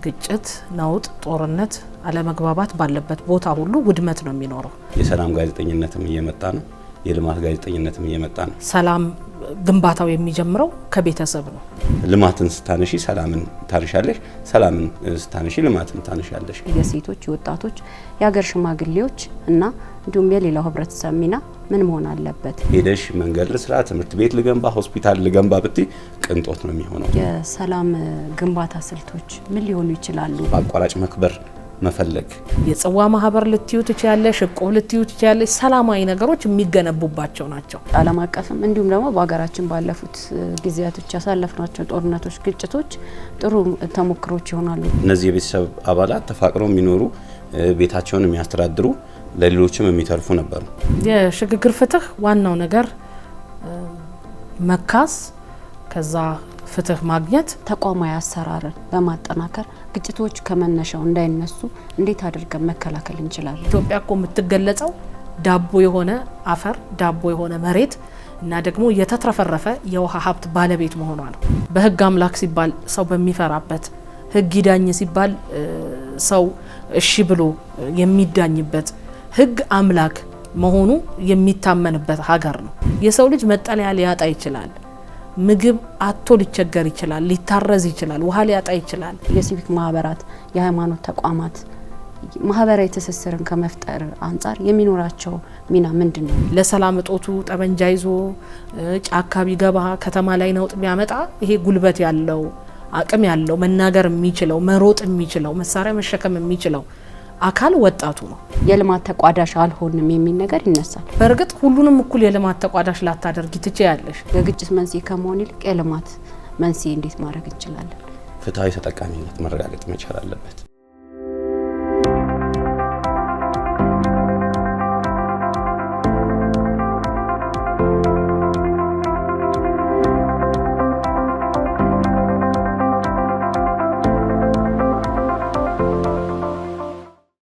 ግጭት፣ ነውጥ፣ ጦርነት፣ አለመግባባት ባለበት ቦታ ሁሉ ውድመት ነው የሚኖረው። የሰላም ጋዜጠኝነትም እየመጣ ነው። የልማት ጋዜጠኝነትም እየመጣ ነው። ሰላም ግንባታው የሚጀምረው ከቤተሰብ ነው። ልማትን ስታነሺ ሰላምን ታንሻለሽ፣ ሰላምን ስታነሺ ልማትን ታንሻለሽ። የሴቶች፣ የወጣቶች፣ የሀገር ሽማግሌዎች እና እንዲሁም የሌላው ህብረተሰብ ሚና ምን መሆን አለበት? ሄደሽ መንገድ ልስራ፣ ትምህርት ቤት ልገንባ፣ ሆስፒታል ልገንባ ብትይ ቅንጦት ነው የሚሆነው። የሰላም ግንባታ ስልቶች ምን ሊሆኑ ይችላሉ? አቋራጭ መክበር መፈለግ፣ የጽዋ ማህበር ልትዩ ትችያለሽ፣ እቁብ ልትዩ ትችያለሽ። ሰላማዊ ነገሮች የሚገነቡባቸው ናቸው። ዓለም አቀፍም እንዲሁም ደግሞ በሀገራችን ባለፉት ጊዜያቶች ያሳለፍናቸው ጦርነቶች፣ ግጭቶች ጥሩ ተሞክሮች ይሆናሉ። እነዚህ የቤተሰብ አባላት ተፋቅረው የሚኖሩ ቤታቸውን የሚያስተዳድሩ ለሌሎችም የሚተርፉ ነበሩ። የሽግግር ፍትህ ዋናው ነገር መካስ፣ ከዛ ፍትህ ማግኘት፣ ተቋማዊ አሰራርን በማጠናከር ግጭቶች ከመነሻው እንዳይነሱ እንዴት አድርገን መከላከል እንችላለን? ኢትዮጵያ እኮ የምትገለጸው ዳቦ የሆነ አፈር፣ ዳቦ የሆነ መሬት እና ደግሞ የተትረፈረፈ የውሃ ሀብት ባለቤት መሆኗ ነው። በህግ አምላክ ሲባል ሰው በሚፈራበት፣ ህግ ይዳኝ ሲባል ሰው እሺ ብሎ የሚዳኝበት፣ ህግ አምላክ መሆኑ የሚታመንበት ሀገር ነው። የሰው ልጅ መጠለያ ሊያጣ ይችላል። ምግብ አጥቶ ሊቸገር ይችላል። ሊታረዝ ይችላል። ውሃ ሊያጣ ይችላል። የሲቪክ ማህበራት፣ የሃይማኖት ተቋማት ማህበራዊ ትስስርን ከመፍጠር አንጻር የሚኖራቸው ሚና ምንድነው? ለሰላም እጦቱ ጠመንጃ ይዞ ጫካ ቢገባ ከተማ ላይ ነውጥ ቢያመጣ ይሄ ጉልበት ያለው አቅም ያለው መናገር የሚችለው መሮጥ የሚችለው መሳሪያ መሸከም የሚችለው አካል ወጣቱ ነው። የልማት ተቋዳሽ አልሆንም የሚል ነገር ይነሳል። በእርግጥ ሁሉንም እኩል የልማት ተቋዳሽ ላታደርጊ ትችያለሽ። የግጭት መንስኤ ከመሆን ይልቅ የልማት መንስኤ እንዴት ማድረግ እንችላለን? ፍትሃዊ ተጠቃሚነት መረጋገጥ መቻል አለበት።